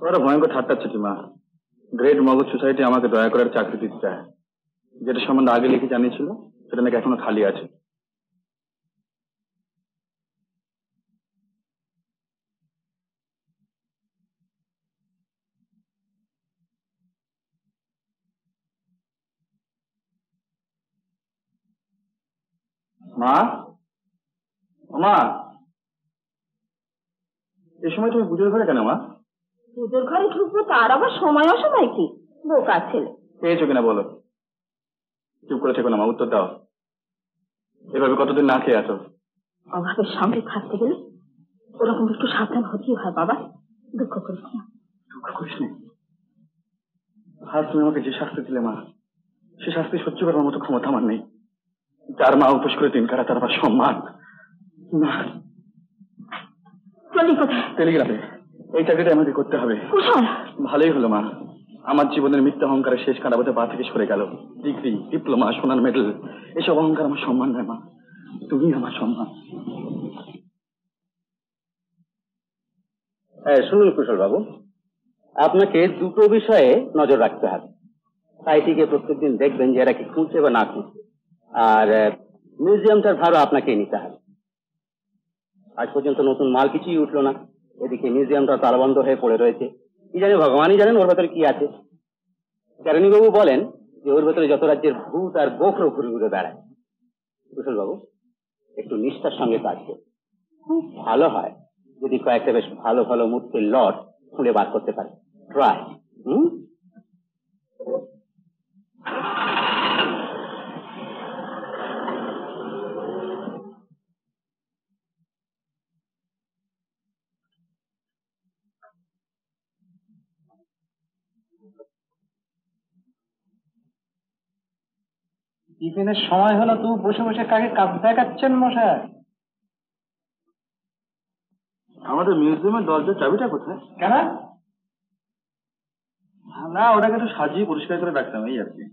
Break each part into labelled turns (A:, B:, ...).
A: ওরা ভয়ঙ্কর ঠাট্টার চিঠি মা। গ্রেট মগজ সোসাইটি আমাকে দয়া করার চাকরি দিতে চায়। যেটা সম্বন্ধে আগে লিখে জানিয়েছিল সেটা নাকি এখনো খালি আছে। মা, মা, এই সময় তুমি পুজোর ঘরে কেন মা?
B: পুজোর ঘরে ঢুকবো তার আবার সময় অসময় কি? বোকা ছেলে।
A: পেয়েছো কিনা বলো। চুপ করে থেকো না মা, উত্তর দাও। এভাবে কতদিন না খেয়ে আছো?
B: অভাবের সঙ্গে থাকতে গেলে ওরকম একটু সাবধান হতেই হয় বাবা। দুঃখ করিস না।
A: দুঃখ করিস না? আজ তুমি আমাকে যে শাস্তি দিলে মা, সে শাস্তি সহ্য করার মতো ক্ষমতা আমার নেই। যার মা উপোস করে দিন কারা তার আবার সম্মান না। টেলিগ্রাফে এই চাকরিটা আমাকে করতে হবে। ভালোই হলো মা, আমার জীবনের মিথ্যা অহংকারের শেষ কাঁটাবোধে পা থেকে সরে গেল। ডিগ্রি, ডিপ্লোমা, সোনার মেডেল, এসব অহংকার আমার সম্মান নয় মা, তুমি আমার সম্মান।
C: হ্যাঁ শুনুন কুশল বাবু, আপনাকে দুটো বিষয়ে নজর রাখতে হবে। সাইটিকে প্রত্যেকদিন দেখবেন যে এরা কি খুঁজছে বা না খুঁজছে, আর মিউজিয়ামটার ভাড়া আপনাকে নিতে হবে। আজ পর্যন্ত নতুন মাল কিছুই উঠলো না, এদিকে মিউজিয়ামটা তালাবন্ধ হয়ে পড়ে রয়েছে। কি জানি ভগবানই জানেন ওর ভেতরে কি আছে। কেরানীবাবু বলেন যে ওর ভেতরে যত রাজ্যের ভূত আর গোখরো ঘুরে ঘুরে বেড়ায়। কুশল বাবু একটু নিষ্ঠার সঙ্গে কাজ করুন, খুব ভালো হয় যদি কয়েকটা বেশ ভালো ভালো মূর্তির লট খুঁড়ে বার করতে পারে। ট্রাই।
D: টিফিনের সময় হলো, তো বসে বসে কাকে কাজ দেখাচ্ছেন মশাই?
A: আমাদের মিউজিয়ামের দরজার চাবিটা কোথায়?
D: কেন?
A: না, ওটাকে একটু সাজিয়ে পরিষ্কার করে রাখতাম, এই আর কি।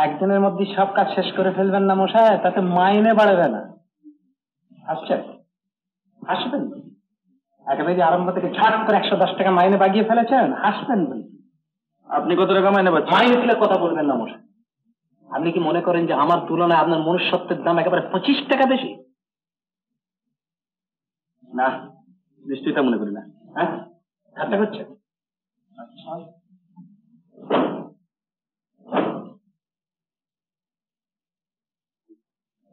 D: একদিনের মধ্যে সব কাজ শেষ করে ফেলবেন না মশাই, তাতে মাইনে বাড়বে না। আসছেন? আসবেন একেবারে আরম্ভ থেকে ঝাট করে 110 টাকা মাইনে বাগিয়ে ফেলেছেন, হাসবেন বলি।
A: আপনি কত টাকা মাইনে পাচ্ছেন?
D: মাইনে তুলে কথা বলবেন না মশাই। আপনি কি মনে করেন যে আমার তুলনায় আপনার মনুষ্যত্বের দাম একেবারে 25 টাকা বেশি?
A: না, নিশ্চয়ই তা মনে করি না।
D: হ্যাঁ, ঠাট্টা করছেন? আচ্ছা,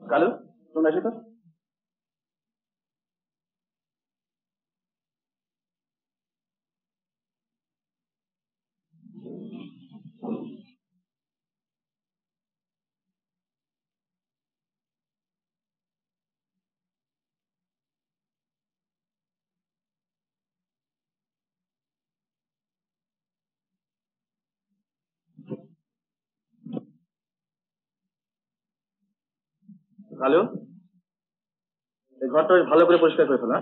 A: কালু তোমরা এসে তো। কালু, এই ঘরটা ভালো করে পরিষ্কার করে ফেলো।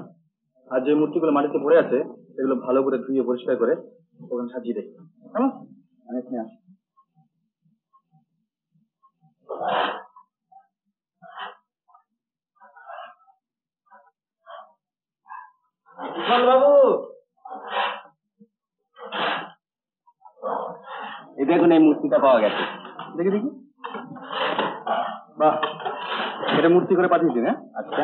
A: আর যে মূর্তিগুলো মাটিতে পড়ে আছে সেগুলো ভালো করে ধুয়ে পরিষ্কার করে ওখানে সাজিয়ে দেখো, কেমন? আমি এখানে আসি।
C: বাবু এই দেখুন, এই মূর্তিটা পাওয়া গেছে।
A: দেখি দেখি। বাহ, এটা মূর্তি করে পাঠিয়েছি। হ্যাঁ,
C: আচ্ছা।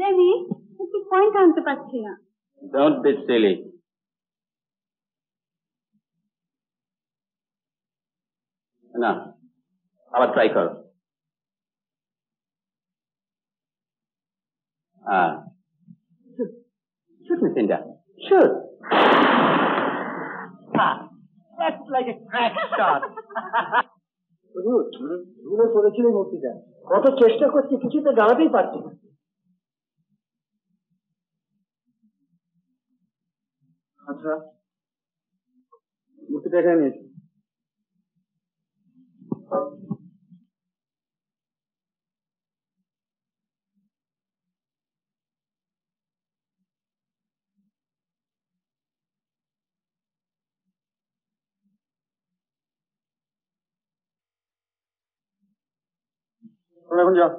B: দেবী একটু পয়েন্ট আনতে পারছি না।
C: Don't be silly. না, আবার ট্রাই করো। Shoot, Miss India. Shoot. That's like a crack shot.
D: ভুলে করেছিল মূর্তিটা, কত চেষ্টা করছি কিছুতে দাঁড়াতেই পারছি না।
A: আচ্ছা, মূর্তিটা এখানে নিয়েছি। এখন যাও।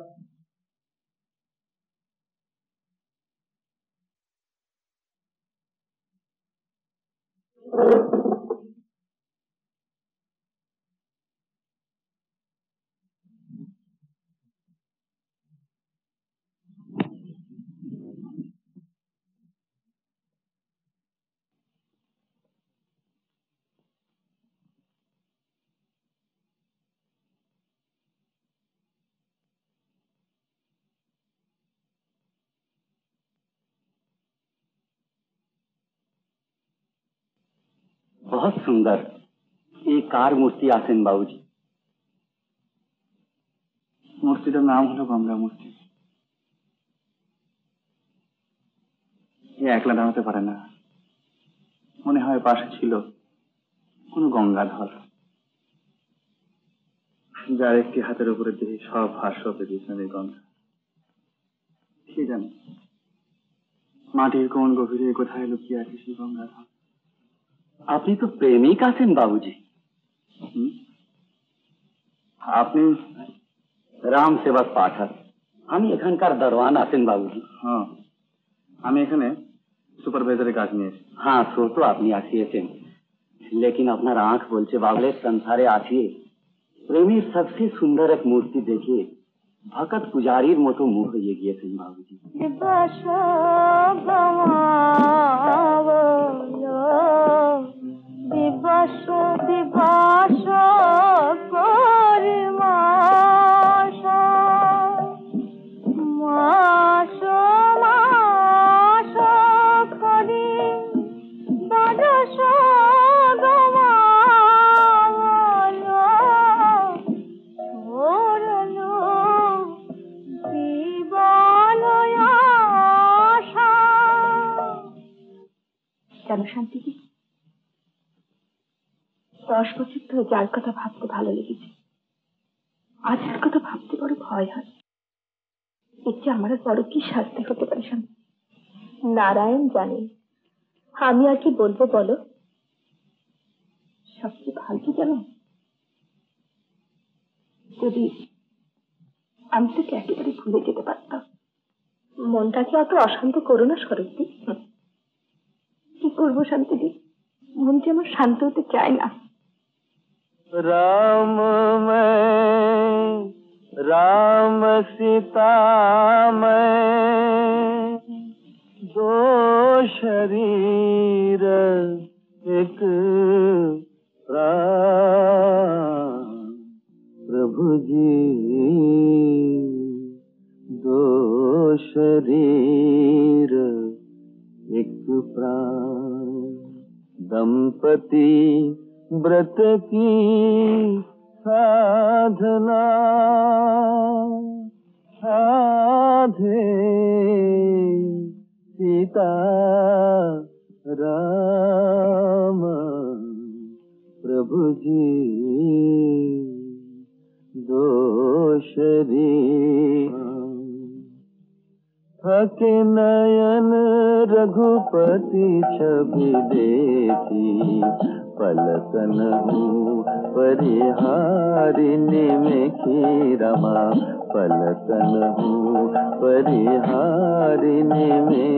C: बहुत सुंदर। ये कार मूर्ति आसेन बाबूजी।
A: মূর্তিটার নাম হলো গঙ্গা মূর্তি। এ একলা দাঁড়াতে পারে না, মনে হয় পাশে ছিল কোনো গঙ্গাধর, যার একটি হাতের উপরে দিয়ে সব ভাষ্য পেয়েছেন এই গঙ্গা। কে জানে মাটির কোন গভীরে কোথায় লুকিয়ে আছে সেই গঙ্গাধর।
C: আপনি তো প্রেমিক আছেন বাবুজি। আপনি রাম সেবক পাঠক, আমি এখানকার দরওয়ান আছেন বাবুজি।
A: হ্যাঁ, আমি এখানে সুপারভাইজারের কাজ নিয়েছি।
C: हाँ सो तो আপনি আসিয়েছেন, लेकिन আপনার आंख বলছে বাবলে সংসারে আসিয়ে প্রেমের সবচেয়ে সুন্দর এক মূর্তি দেখে ভকত পূজারীর মতো মুখ হয়ে গিয়েছেন বাবুজি।
B: জানো শান্তি, 10 বছর ধরে যার কথা ভাবতে ভালো লেগেছে, আজ আর কথা ভাবতে বড় ভয় হয়। এর চেয়ে আমার আর বড় কি শাস্তি হতে পারে শান্তি? নারায়ণ জানেন আমি আর কি বলবো বলো। সবচেয়ে ভালো কি জানো, যদি আমি তোকে একেবারে ভুলে যেতে পারতাম। মনটাকে অত অশান্ত করো না সরস্বতী। কি করবো শান্তিদি, মনটি আমার শান্ত হতে চায় না।
C: राम में राम सीता में दो शरीर एक प्राण, प्रभु जी दो शरीर एक प्राण, दंपति व्रत की साधना साधे सीता राम, प्रभु जी दो शरीर, थके नयन रघुपति छवि देखी, पलकन हूँ परिहारिणी में रमा, पलकन हूँ परिहारिणी में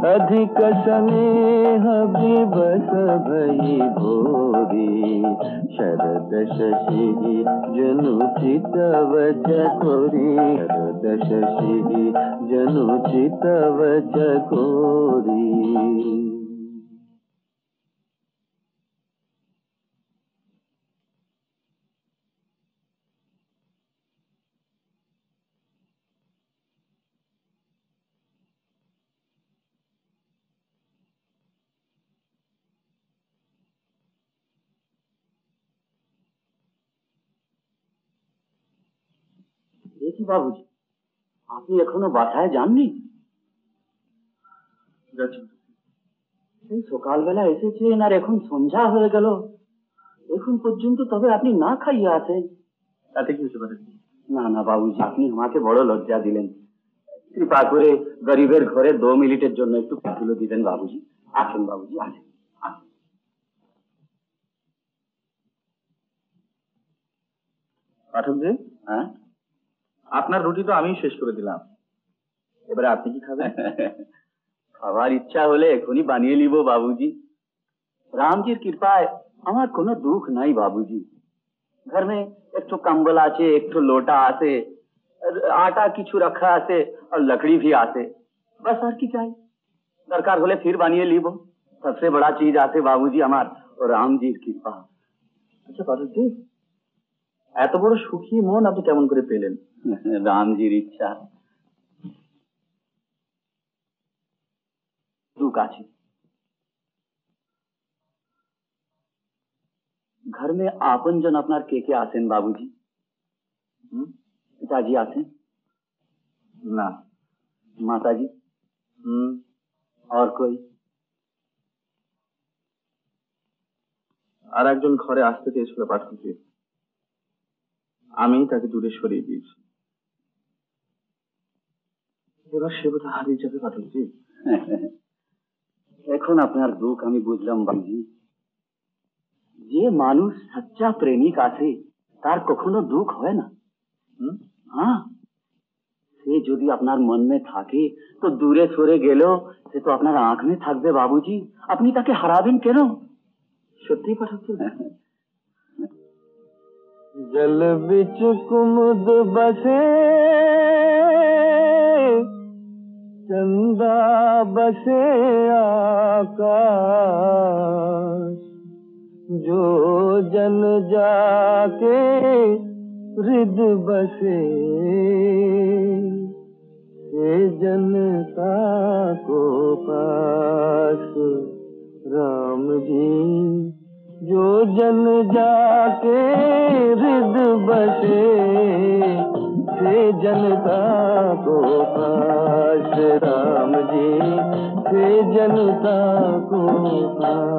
E: अधिक स्नेह विवश भई भोरी शरद शशि जनु चितव चकोरी शरद शशि जनु चितव चकोरी।
C: দেখি বাবুজি, আপনি এখনো বাসায় যাননি? সেই সকালবেলা এসেছেন আর এখন সন্ধ্যা হয়ে গেল, এখন পর্যন্ত তবে আপনি না খাইয়ে আছেন।
A: তাতে কি হতে পারে?
C: না না বাবুজি, আপনি আমাকে বড় লজ্জা দিলেন। কৃপা করে গরিবের ঘরে 2 মিনিটের জন্য একটু তুলে দিবেন বাবুজি। আসুন বাবুজি, আসুন।
A: পাঠক জি,
C: হ্যাঁ,
A: আপনার রুটি তো আমি শেষ করে দিলাম, এবারে আপনি কি খাবেন?
C: খাবার ইচ্ছা হলে এখনই বানিয়ে নিব বাবুজি। রামজির কৃপায় আমার কোনো দুঃখ নাই বাবুজি। घर में एक तो कंबल आछे, एक तो लोटा आछे, आटा किछु रखा आछे और लकड़ी भी आछे, बस और की चाहिए। दरकार होले फिर बानिए लीब। सबसे बड़ा चीज आछे बाबूजी हमार और रामजीर कृपा।
A: আচ্ছা পাঠক জি, এত বড় সুখী মন আপনি কেমন করে পেলেন?
C: रामजीर इच्छा। दुख आछे, घर में आपन जन अपनार के आसेन बाबूजी? पिताजी आसेन
A: না।
C: माताजी? और कोई?
A: আর একজন ঘরে আসতে চেয়েছিল পাঠক জি, আমি তাকে দূরে সরিয়ে দিয়েছি। এবার সে বোধ হারিয়ে যাবে পাঠক জি।
C: এখন আপনার দুঃখ আমি বুঝলাম বাবুজি। যে মানুষ সচ্চা প্রেমিক আছে তার কখনো দুঃখ হয় না। হ্যাঁ, সে যদি আপনার মন में থাকে তো দূরে সরে গেলেও সে তো আপনার आंख में থাকবে বাবুজি। আপনি তাকে হারাবেন কেন?
A: সত্যি পাঠক জি।
E: जल बिच कुमुद बसे चंदा बसे आकाश, जो जन जाके हृद बसे से जनता को पास। राम जी जो जन जाके हृद बसे से जनता को पास। राम जी से जनता को पास।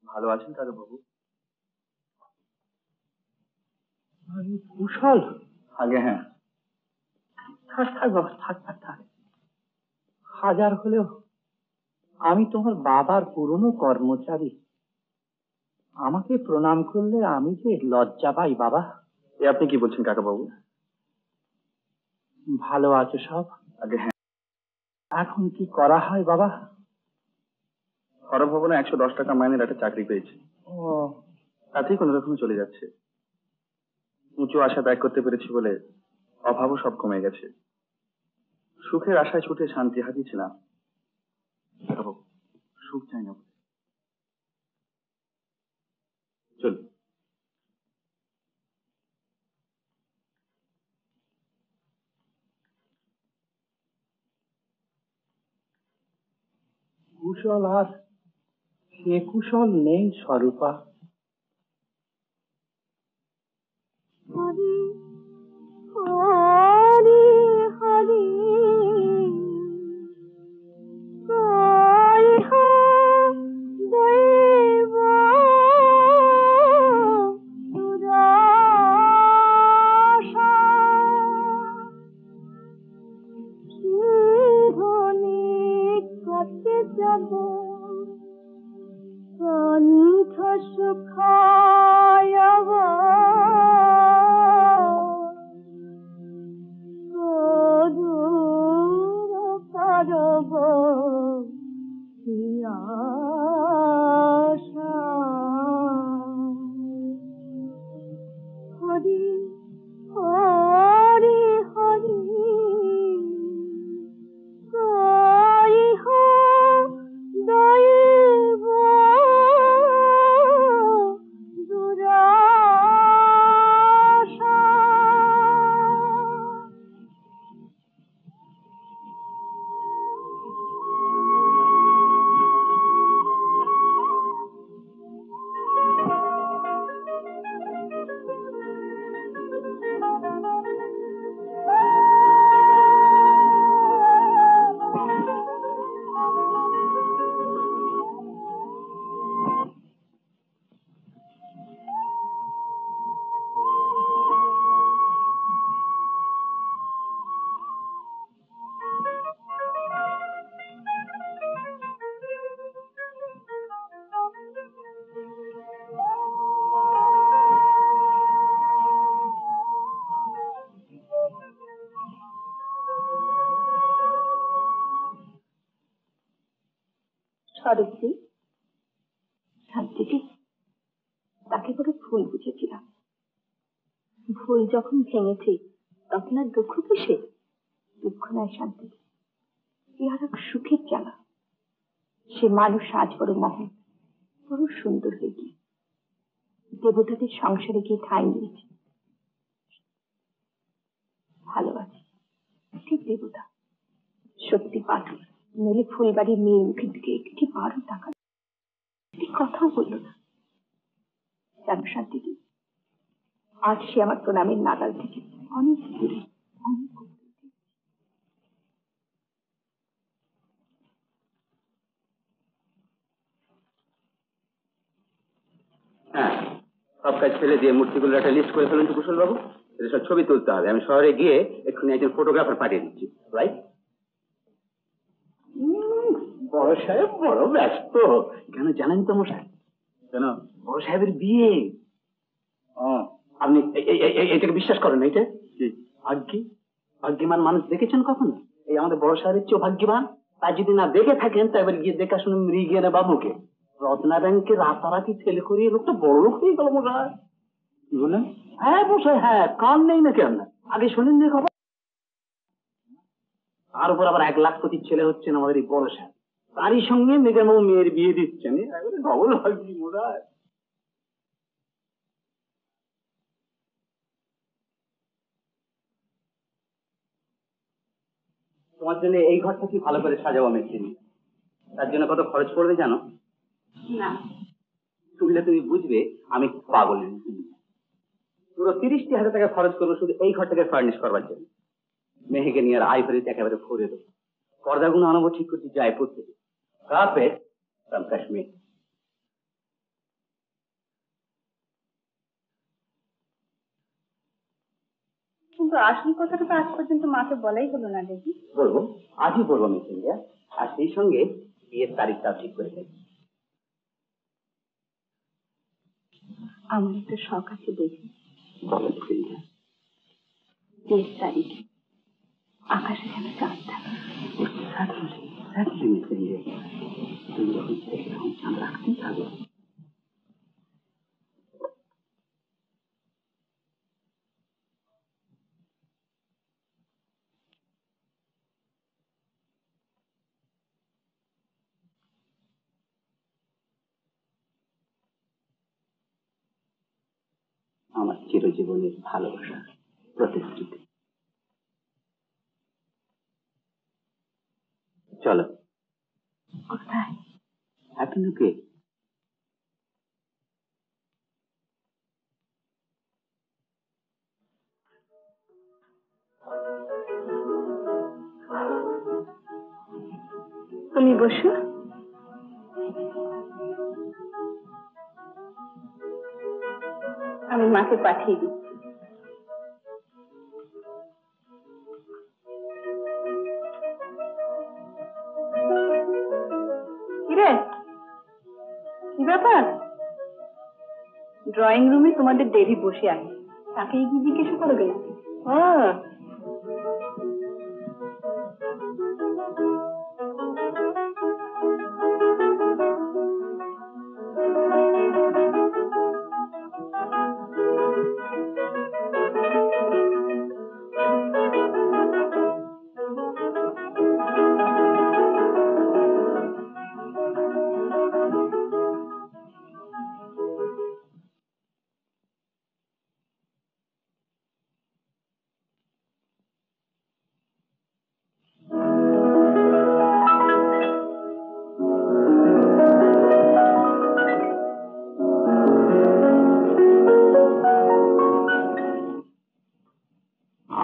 A: ভালো আছেন কারু বাবু?
C: কুশল?
A: আগে হ্যাঁ।
C: থাক থাক বাবা, থাক থাক থাক। হাজার হলেও আমি তোমার বাবার পুরনো কর্মচারী। আমাকে প্রণাম করলে আমি যে লজ্জা পাই বাবা।
A: এ আপনি কি বলছেন কাকা বাবু?
C: ভালো আছে সব?
A: আগে হ্যাঁ।
C: এখন কি করা হয় বাবা?
A: হরভবনে 110 টাকা মাইনের একটা চাকরি পেয়েছি,
C: ও,
A: তাতেই কোনো রকম চলে যাচ্ছে। উঁচু আশা ত্যাগ করতে পেরেছি বলে অভাবও সব কমে গেছে। সুখের আশায় ছুটে শান্তি হারিয়েছিলাম। কাকা বাবু, সুখ চাই না বলে চল।
C: কুশল আর সে কুশল নেই স্বরূপা।
B: হরি হরি হরি কয় হো দৈব দুরাশা সিংহনি কাছে যাব কণ্ঠ সুখায় সরস্বতী, শান্তিটি তাকে করে ভুল বুঝেছিলাম। ভুল যখন ভেঙেছি তখন আর দুঃখ কিসে? দুঃখ নয় শান্তি, ইহার এক সুখের জ্বালা। সে মানুষ আজ বড় মহৎ, বড় সুন্দর হয়ে গিয়ে দেবতাদের সংসারে গিয়ে ঠাঁই নিয়েছে। ভালোবাসি ঠিক দেবতা, সত্যি পাথর। নইলে ফুলবাড়ির মেয়ের মুখের দিকে একটি বারো টাকা কথাও বলল না। জানো শান্তিদি, আজ সে আমার প্রণামের নাগাল থেকে অনেক দূরে, অনেক দূরে।
C: হ্যাঁ, সব কাজ ফেলে দিয়ে মূর্তিগুলোর একটা লিস্ট করে ফেলুন তো কুশল বাবু। সব ছবি তুলতে হবে। আমি শহরে গিয়ে এক্ষুনি একজন ফটোগ্রাফার পাঠিয়ে দিচ্ছি। রাইট? বড় সাহেব বড় ব্যস্ত কেন জানেন তো মশাই? কেন? বড় সাহেবের বিয়ে। আপনি এটাকে বিশ্বাস করেন? এইটা ভাগ্যবান মানুষ দেখেছেন কখনো? এই আমাদের বড় সাহেবের চেয়েও ভাগ্যবান। তাই যদি না দেখে থাকেন তা এবার গিয়ে দেখা শুনে মৃগিয়ে না বাবুকে। রত্না ব্যাংকে রাতারাতি ছেলে করিয়ে লোকটা বড় লোক হয়ে গেল মশাই। কি বলেন? হ্যাঁ মশাই, হ্যাঁ, কান নেই না কেন? আগে শোনেন যে খবর। তার উপর আবার 1 লাখ কোটি ছেলে হচ্ছেন আমাদের এই বড় সাহেব। তারই সঙ্গে মেঘামৌ মেয়ের বিয়ে দিচ্ছেন। ডবল ভাগ্যি মশাই। তোমার জন্য এই ঘরটা কি ভালো করে সাজাবো মেশিন, তার জন্য কত খরচ পড়বে জানো?
B: না,
C: শুনলে তুমি বুঝবে আমি পাগল। পুরো 30,000 টাকা খরচ করবো শুধু এই ঘরটাকে ফার্নিশ করবার জন্য। মেহেকে নিয়ে আর আইভরিতে একেবারে ভরে দেবো। পর্দাগুলো আনবো ঠিক করছি জয়পুর থেকে, কার্পেট ফ্রম কাশ্মীর।
B: কিন্তু আসল কথাটা তো আজ পর্যন্ত মাকে বলাই হলো না দেখি।
C: বলবো, আজই বলবো মিস ইন্ডিয়া। আর সেই সঙ্গে বিয়ের তারিখটাও ঠিক করে দেবো।
B: আমার একটা শখ আছে দেখি,
C: বলো মিস ইন্ডিয়া।
B: 30 তারিখে আকাশে যেন চাঁদ থাকে।
C: মিস ইন্ডিয়া, তুমি যখন তখন চাঁদ রাখতেই থাকবে। আমার চিরজীবনের ভালোবাসা প্রতিশ্রুতি। চলো।
B: কোথায়?
C: হ্যাপি লুকে।
B: তুমি বসো, আমি মাকে পাঠিয়ে দিচ্ছি। কিরে, কি ব্যাপার? ড্রয়িং রুমে তোমাদের দেবী বসে আছে, তাকে গিয়ে জিজ্ঞেস করবে।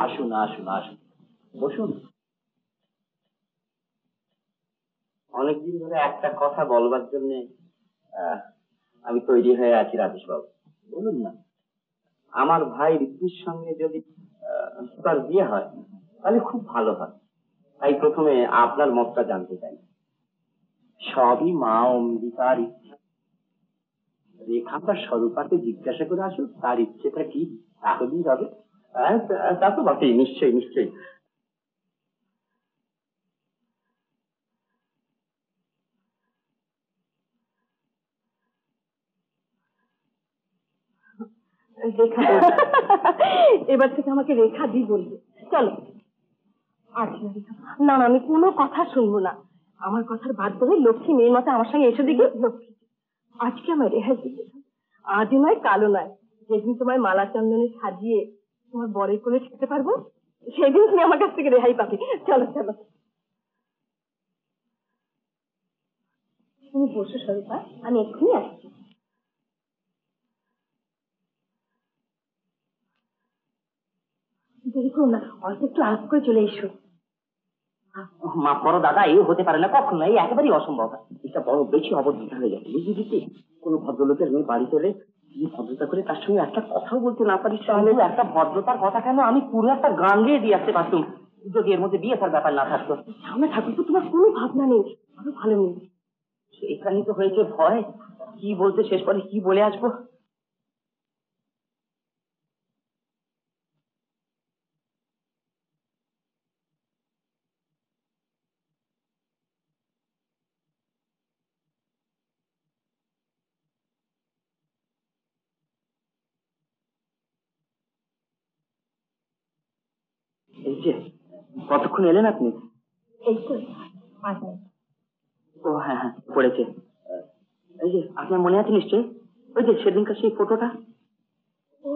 C: আসুন আসুন আসুন, বসুন। অনেকদিন ধরে একটা কথা বলবার জন্য আমি তৈরি হয়ে আছি রাজেশ বাবু। বলুন না। আমার ভাই ঋদ্ধির সঙ্গে যদি তার বিয়ে হয় তাহলে খুব ভালো হয়। তাই প্রথমে আপনার মতটা জানতে চাই। সবই মা অম্বিকার ইচ্ছা। রেখা তার স্বরূপাকে জিজ্ঞাসা করে আসুক তার ইচ্ছেটা কি, এতদিন যাবে। তা তো বটেই, নিশ্চয়ই নিশ্চয়ই।
B: রেখা এবার থেকে আমাকে রেখা দি বলবে। চলো। আচ্ছা রেখা, না না আমি কোনো কথা শুনবো না। আমার কথার বাদ দেবে, লক্ষ্মী মেয়ের মতো আমার সঙ্গে এসে দিকে। লক্ষ্মী, আজকে আমার রেহাই দিবে, আজই নয় কালো নয়, যেদিন তোমার মালা চন্দনে সাজিয়ে তোমার বরের কোলে ঠেকতে পারবো সেদিন তুমি আমার কাছ থেকে রেহাই পাবে। চলো চলো, তুমি বসো স্বরূপা, আমি এক্ষুনি আসছি। দেরি করো না, অল্প একটু আলাপ করে চলে এসো।
C: মাফ করো দাদা, এই হতে পারে না, কখনো, এই একেবারেই অসম্ভব। এটা বড় বেশি অবদ্ধতা হয়ে যাচ্ছে, বুঝলি দিদি? কোনো ভদ্রলোকের মেয়ে বাড়ি চলে ভদ্রতা করে তার সঙ্গে একটা কথাও বলতে না পারিস, তাহলে একটা ভদ্রতার কথা কেন, আমি পুরো একটা গান গেয়ে দিয়ে আসতে পারতুম যদি এর মধ্যে বিয়ে থার ব্যাপার না থাকতো।
B: সামনে ঠাকুর তো তোমার কোনো ভাবনা নেই, আরো ভালো নেই।
C: সেইখানেই তো হয়েছে ভয়, কি বলতে শেষ পরে কি বলে আসবো। এই যে কতক্ষণ এলেন আপনি?
B: এই তো
C: ও হ্যাঁ হ্যাঁ, পড়েছে। এই যে আপনার মনে আছে নিশ্চয়ই, ওই যে সেদিনকার সেই ফটোটা।
B: ও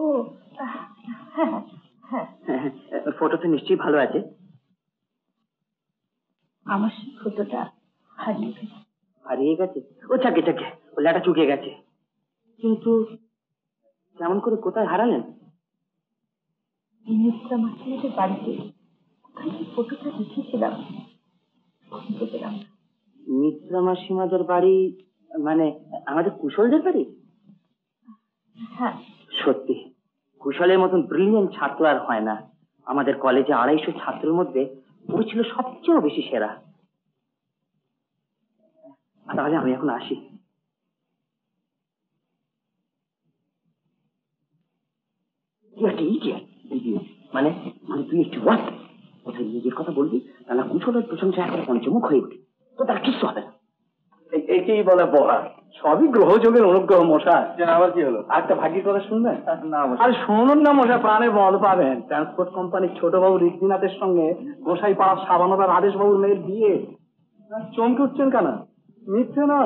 B: হ্যাঁ হ্যাঁ,
C: ফটোটা নিশ্চয়ই ভালো আছে।
B: আমার সেই ফটোটা হারিয়ে গেছে।
C: হারিয়ে গেছে? ও চাকে চাকে, ও লেটা চুকে গেছে। কিন্তু কেমন করে, কোথায় হারালেন?
B: মিত্রা মাসিমাদের বাড়িতে, ওখানে ফটোটা রেখেছিলাম, খুঁজে পেলাম না।
C: মিত্রা মাসিমাদের বাড়ি মানে আমাদের কুশলদের বাড়ি?
B: হ্যাঁ
C: সত্যি, কুশলের মতন ব্রিলিয়েন্ট ছাত্র আর হয় না। আমাদের কলেজে 250 ছাত্রের মধ্যে ওই ছিল সবচেয়ে বেশি সেরা। তাহলে আমি এখন আসি। মানে মানে তুই একটু কোথায় নিজের কথা বলবি, তাহলে কুশলের প্রশংসা একটা পঞ্চমুখ হয়ে উঠবে, তো তার কিছু হবে না।
A: একেই বলে বহা, সবই গ্রহযোগের অনুগ্রহ মশাই। আবার কি হলো? একটা ভাগ্যের কথা শুনবেন? না আর শুনুন না মশাই, প্রাণে বল পাবেন। ট্রান্সপোর্ট কোম্পানির ছোট বাবু ঋদ্ধিনাথের সঙ্গে গোসাই পাড়া সাবানদার আদেশ বাবুর মেয়ের বিয়ে। চমকে উঠছেন কেন? মিথ্যে না,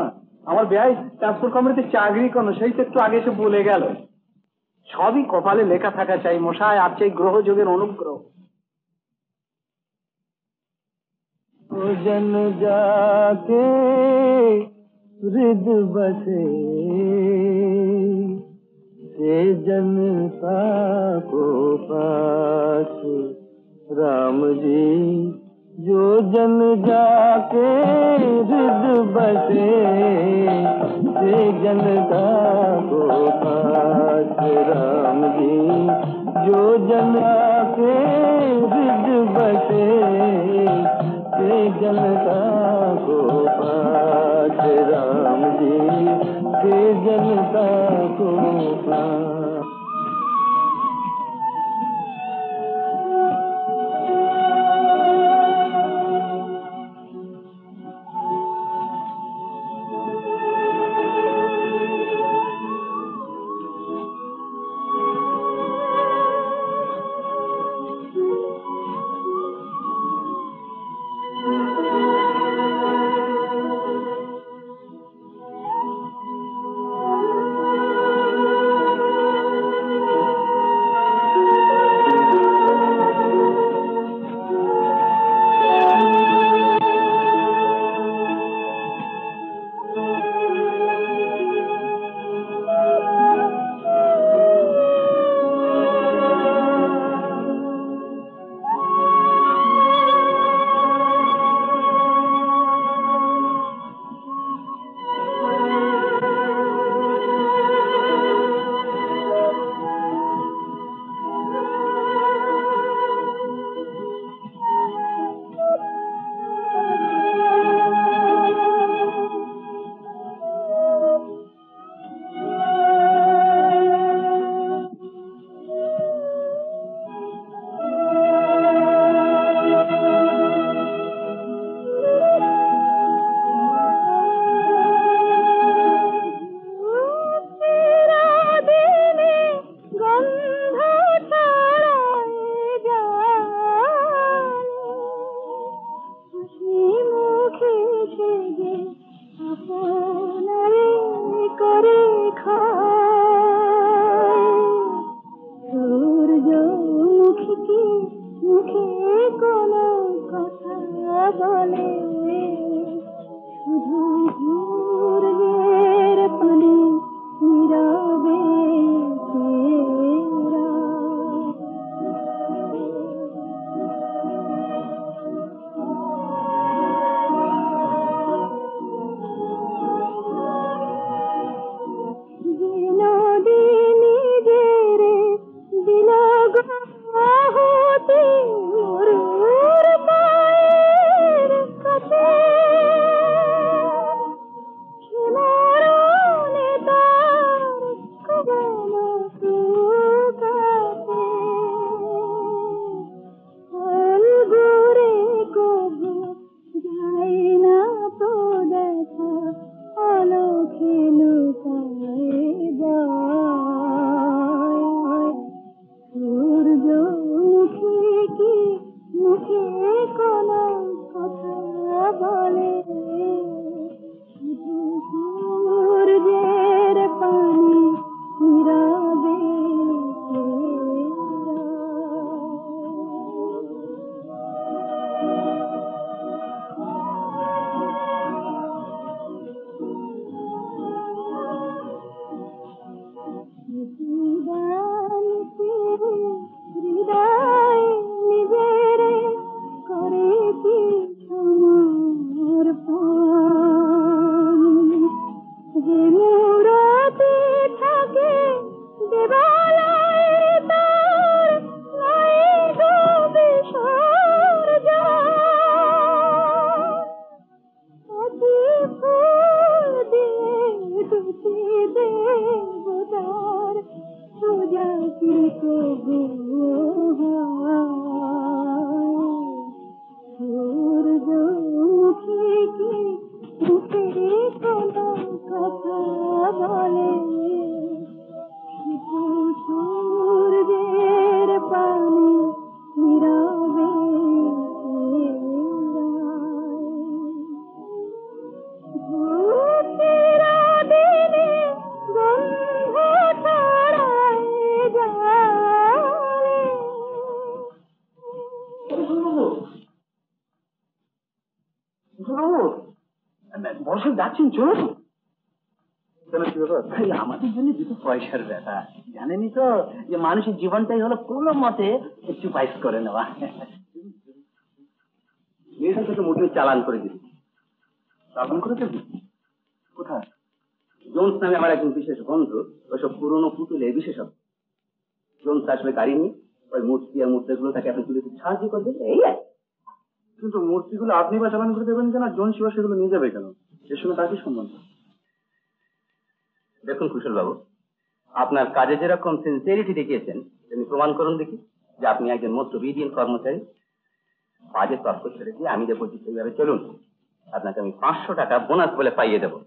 A: আমার ভাই ট্রান্সপোর্ট কোম্পানিতে চাকরি করো, সেই তো একটু আগে এসে বলে গেল। সবই কপালে লেখা থাকা চাই মশাই, আর সেই গ্রহযোগের অনুগ্রহ।
E: जन जाके हृद बसे से जनता को पास, राम जी जो जन जाके हृद बसे से जनता को पास, राम जी जो जन जाके हृद बसे जनता को पास, राम जी के जनता को पास।
B: বলে শুধু ঘুরের পানে নীরবে তেরা। যে নদী নিজের দিল গাহতে মরুর পায়ের কাছে, সে মরণে তার কবনো শুকাতে। ফল ঘুরে কবু যায় না তো দেখা, আলোকে লুকায় যায়। সূর্য মুখে কি মুখে কোনো কথা বলে, শুধু সূর্যের পানে নীরবে হৃদয় নিজের করে কি সমর্পণ, যে মূরতি থাকে দেবালয়ে তার নাই গো বিসর্জন। অতি ফুল দিয়ে দুটি দেবতার পূজা কি কবু হয়? সূর্য মুখে কি মুখে কোনো কথা বলে, শুধু সূর্যের পানে নীরবে
A: বর্ষা যাচ্ছেন, চলুন। কেন, কি ব্যাপার?
C: আমাদের জন্য দুটো পয়সার ব্যাপার, জানেনই তো যে মানুষের জীবনটাই হলো কোনো মতে একটু পাইস করে নেওয়া। মেয়েটাকে তো মোটে চালান করে দিবি।
A: চালান করে দেবি? কোথায়?
C: জোন্স নামে আমার একজন বিশেষ বন্ধু, ওইসব পুরনো পুতুলে বিশেষজ্ঞ। জোন্স আসবে গাড়ি নিয়ে, ওই মূর্তি আর মুদ্রাগুলো তাকে আপনি তুলে দিতে সাহায্য করবে, এই আর।
A: কিন্তু মূর্তিগুলো আপনি বা চালান করে দেবেন কেন? জন শিবা সেগুলো নিয়ে যাবে কেন? এর সঙ্গে তার কি সম্বন্ধ?
C: দেখুন কুশল বাবু, আপনার কাজে যেরকম সিনসিয়ারিটি দেখিয়েছেন, তেমনি প্রমাণ করুন দেখি যে আপনি একজন মধ্যবিত্ত কর্মচারী। বাজে তর্ক ছেড়ে দিয়ে আমি যে বলছি সেইভাবে চলুন, আপনাকে আমি 500 টাকা বোনাস বলে পাইয়ে দেবো।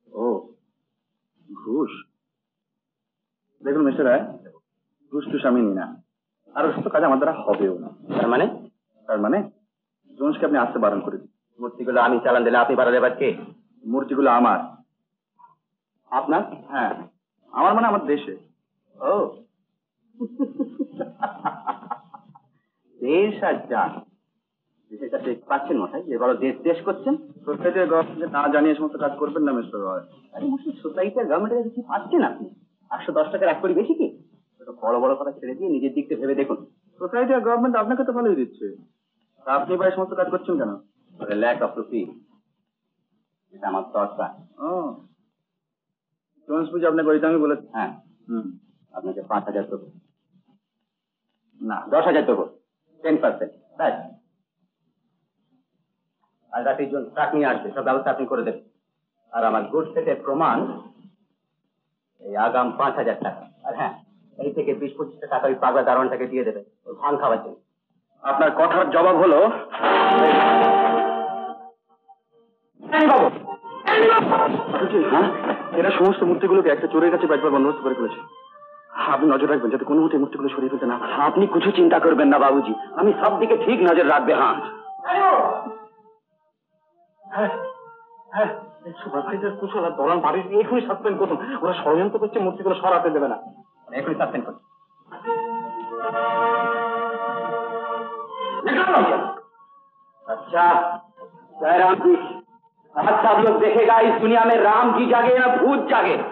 A: ও, ঘুষ? দেখুন মিস্টার রায়, ঘুষ টুস আমি নি না, আর ওসব কাজ আমার দ্বারা হবেও না।
C: তার মানে
A: জোন্সকে আপনি আসতে বারণ করে দিন।
C: মূর্তিগুলো আমি চালান দিলে আপনি বাড়ালে এবার কে?
A: মূর্তিগুলো আমার।
C: আপনার?
A: হ্যাঁ, আমার মানে আমার দেশে।
C: ও দেশ আর যান, দেশের কাছে পাচ্ছেন মশাই, যে বড় দেশ দেশ করছেন।
A: সোসাইটি আর গভর্নমেন্টকে না জানিয়ে সমস্ত কাজ করবেন না মিস্টার রয়।
C: আরে মশাই, সোসাইটি আর গভর্নমেন্টের কাছে কি পাচ্ছেন আপনি? 810 টাকার এক কোটি বেশি কি? বড় বড় কথা ছেড়ে দিয়ে নিজের দিকটা ভেবে দেখুন।
A: সোসাইটি আর গভর্নমেন্ট আপনাকে তো ভালোই দিচ্ছে, আপনি বা সমস্ত কাজ করছেন কেন?
C: ল্যাক অফ রুপি, এটা আমার দরকার।
A: ও, জোন্স বুঝে আপনাকে ওইটা আমি বলেছি।
C: হ্যাঁ, আপনাকে 5000 দেবো
A: না,
C: 10,000 দেবো, 10%। ব্যাস, আর রাতের জন্য ট্রাক নিয়ে আসবে, সব ব্যবস্থা আপনি করে দেবেন। আর আমার গুড সেটের প্রমাণ এই আগাম 5000 টাকা। আর হ্যাঁ, এই থেকে 20-25 টাকা ওই পাগলা দারোয়ানটাকে দিয়ে দেবেন ওই ভান খাওয়ার জন্য।
A: আপনার কথার জবাব হলো এরা সমস্ত মূর্তিগুলোকে একটা চোরের কাছে বেচবার বন্দোবস্ত করে ফেলেছে। আপনি নজর রাখবেন যাতে কোনো মতে মূর্তিগুলো সরিয়ে ফেলতে না।
C: আপনি কিছু চিন্তা করবেন না বাবুজি, আমি সব দিকে ঠিক নজর রাখবে।
A: হ্যাঁ, সুপারভাইজার কুশল আর দলান বাড়ির এখনই সাসপেন্ড করুন। ওরা ষড়যন্ত্র করছে, মূর্তিগুলো সরাতে দেবে না।
C: এখনই সাসপেন্ড করুন। अच्छा जय राम जी, आज सब लोग देखेगा इस दुनिया में राम जी जागे या भूत जागे।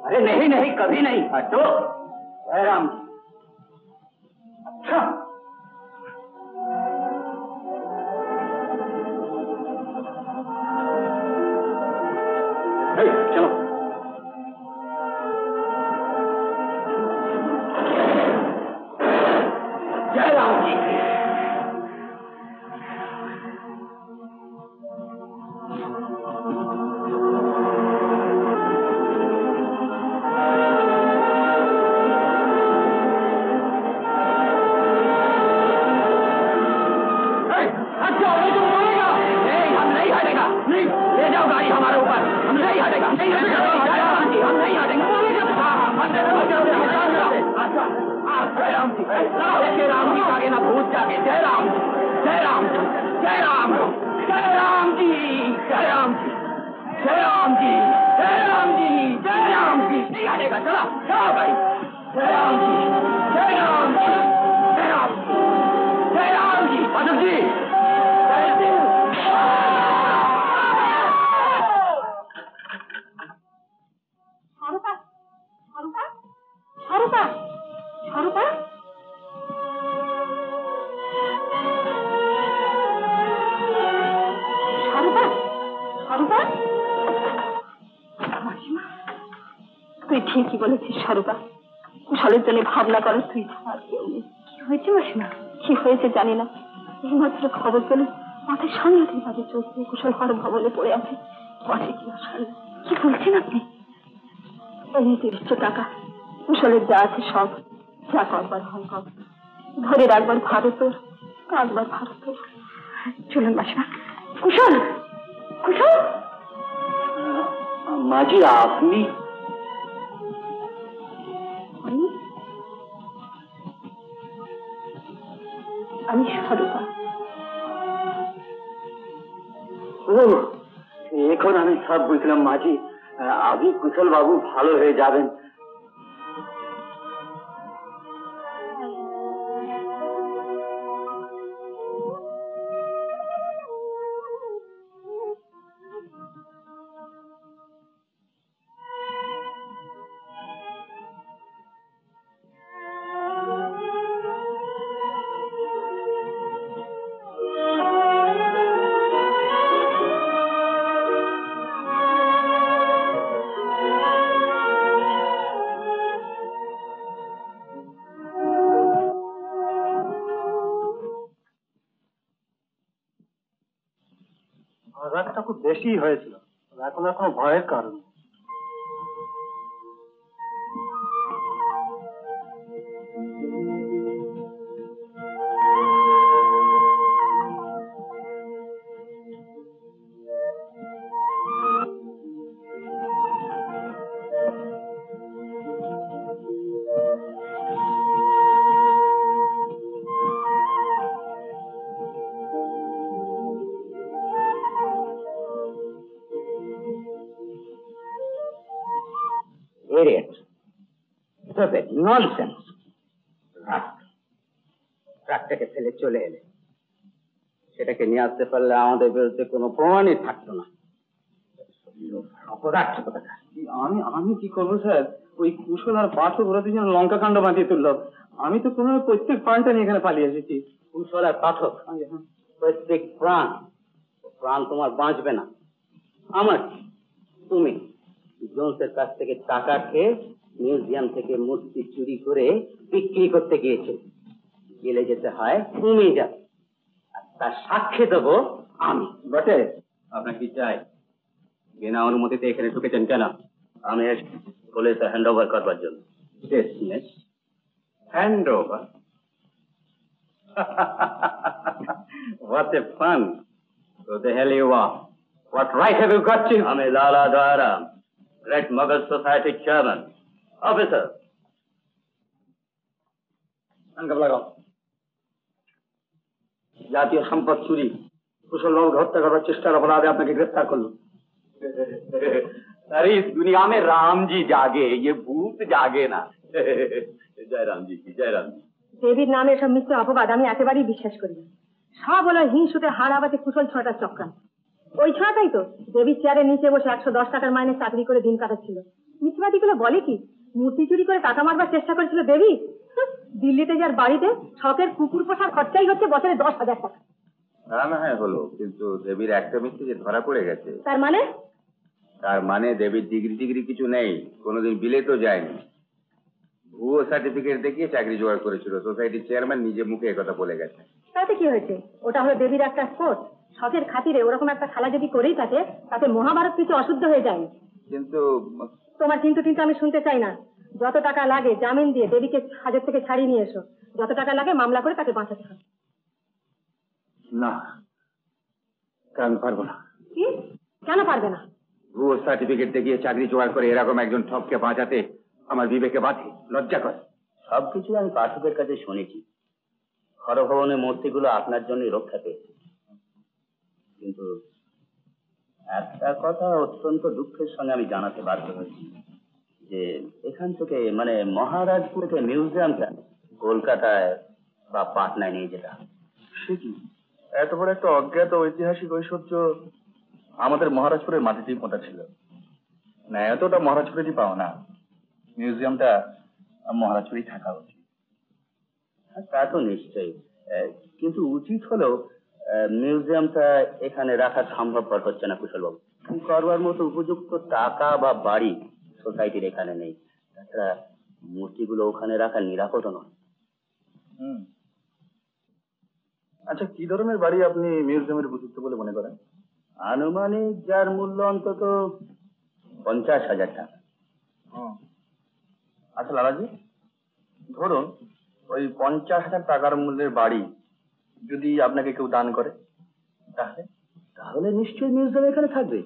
C: अरे नहीं नहीं, कभी नहीं। हटो जय राम। अच्छा चलो। जय राम जी।
B: তুই ঠিকই বলেছিস স্বরূপা, কুশলের জন্য ভাবনা করার তুই আর কেউ নেই। কি হয়েছে মাসিমা? কি হয়েছে জানি না, এইমাত্র খবর পেলে মাথায় সাংঘাতিক ভাবে চলছে। কুশল হর ভবনে পড়ে আছে। কি বলছেন আপনি? এই 30 টাকা, কুশলের যা আছে সব, যা করবার হয় কর, ধরে রাখবার ভারতের, কাঁদবার ভারতের। চলুন মাসিমা। কুশল, কুশল।
C: মাঝি আপনি?
B: আমি স্বরূপা।
C: ও, এখন আমি সব বুঝলাম মাঝি। আপনি কুশল বাবু ভালো হয়ে যাবেন।
D: আঘাতটা খুব বেশি হয়েছিল, এখন আর কোনো ভয়ের কারণ নেই।
C: Idiot. Stupid. Nonsense. ট্রাকটাকে ফেলে চলে এলে, সেটাকে নিয়ে আসতে পারলে আমাদের বিরুদ্ধে কোনো প্রমাণই থাকতো না। অপদার্থ কথা।
D: আমি আমি কি করবো স্যার? ওই কুশল আর পাঠক ওরা দুজন লঙ্কা কাণ্ড বাঁধিয়ে তুললো। আমি তো কোনো প্রত্যেক প্রাণটা নিয়ে এখানে পালিয়ে এসেছি।
C: কুশল আর পাঠক প্রত্যেক প্রাণ, প্রাণ তোমার বাঁচবে না। আমার কি? তুমি জোন্সের কাছ থেকে টাকা খেয়ে মিউজিয়াম থেকে মূর্তি চুরি করে বিক্রি করতে গিয়েছে। জেলে যেতে হয় তুমি যাবে, আর তার সাক্ষী দেবো আমি।
A: বটে,
C: আপনার কি চাই? বিনা অনুমতিতে এখানে ঢুকেছেন কেন? আমি পুলিশে হ্যান্ড ওভার করবার জন্য। Hand over? What a fun! Who the hell you are? What right have you got to? আমি লালা Dayaram, Great Mughal Society chairman. Officer.
A: আঙ্গাম লাগাও। জাতীয় সম্পদ চুরি, কুশলবাবুকে হত্যা করবার চেষ্টার অপরাধে আপনাকে গ্রেফতার করলো।
C: अरे इस दुनिया में राम जी जागे, ये भूत जागे ना। जय राम जी की, जय राम जी।
B: দেবীর নামে এসব মিথ্যে অপবাদ আমি একেবারেই বিশ্বাস করি না। সব হলো হিংসুটে হারাবাতে কুশল ছড়াটার চক্রান্ত। ওই ছড়াটাই তো দেবীর চেয়ারের নিচে বসে 110 টাকার মাইনে চাকরি করে দিন কাটাচ্ছিল। মিথ্যাবাদীগুলো বলে কি মূর্তি চুরি করে টাকা মারবার চেষ্টা করেছিল দেবী? দিল্লিতে যার বাড়িতে শখের কুকুর পোষার খরচাই হচ্ছে বছরে 10,000 টাকা।
C: তা না হয় হলো, কিন্তু দেবীর একটা মিথ্যে যে ধরা পড়ে গেছে।
B: তার মানে?
C: তার মানে দেবীর ডিগ্রি কিছু নেই, কোনোদিন বিলেতও যায়নি। ভুয়ো সার্টিফিকেট দেখিয়ে চাকরি জোগাড় করেছিল। সোসাইটির চেয়ারম্যান নিজে মুখে একথা বলে গেছে।
B: তাতে কি হয়েছে? ওটা হলো দেবীর একটা স্পোর্ট। শখের খাতিরে ওরকম একটা খেলা যদি করেই থাকে তাতে মহাভারত কিছু অশুদ্ধ হয়ে যায়।
C: কিন্তু
B: তোমার কিন্তু আমি শুনতে চাই না। যত টাকা লাগে জামিন দিয়ে দেবীকে হাজত থেকে ছাড়িয়ে নিয়ে এসো। যত টাকা লাগে মামলা করে তাকে বাঁচাতে হবে।
C: না, আমি পারবো না।
B: কি? কেন পারবে না?
C: ভুয়ো সার্টিফিকেট দেখিয়ে চাকরি জোগাড় করে এরকম একজন ঠককে বাঁচাতে আমার বিবেকে বাধে, লজ্জা করে। সবকিছু আমি পাঠকের কাছে শুনেছি। হরভবনের মূর্তিগুলো আপনার জন্যই রক্ষা পেয়েছে। কিন্তু একটা কথা অত্যন্ত দুঃখের সঙ্গে আমি জানাতে বাধ্য হয়েছি যে এখান থেকে মানে মহারাজপুর থেকে মিউজিয়ামটা কলকাতায় বা পাটনায় নিয়ে যেতে হবে।
A: সে কি, এত বড় একটা অজ্ঞাত ঐতিহাসিক ঐশ্বর্য আমাদের মহারাজপুরের মাটিতেই পোঁতা ছিল না? এতটা মহারাজপুরেরই পাও না। মিউজিয়ামটা মহারাজপুরেই থাকা উচিত।
C: তা তো নিশ্চয়ই, কিন্তু উচিত হলেও মিউজিয়ামটা এখানে রাখা সম্ভবপর হচ্ছে না কুশলবাবু। করবার মতো উপযুক্ত টাকা বা বাড়ি সোসাইটির এখানে নেই। তাছাড়া মূর্তিগুলো ওখানে রাখা নিরাপদ নয়।
A: আচ্ছা, কি ধরনের বাড়ি আপনি মিউজিয়ামের উপযুক্ত বলে মনে করেন?
C: আনুমানিক যার মূল্য অন্তত 50,000 টাকা।
A: আচ্ছা লালাজি, ধরুন ওই 50,000 টাকার মূল্যের বাড়ি যদি আপনাকে কেউ দান করে, তাহলে
C: তাহলে নিশ্চয়ই মিউজিয়াম এখানে থাকবে।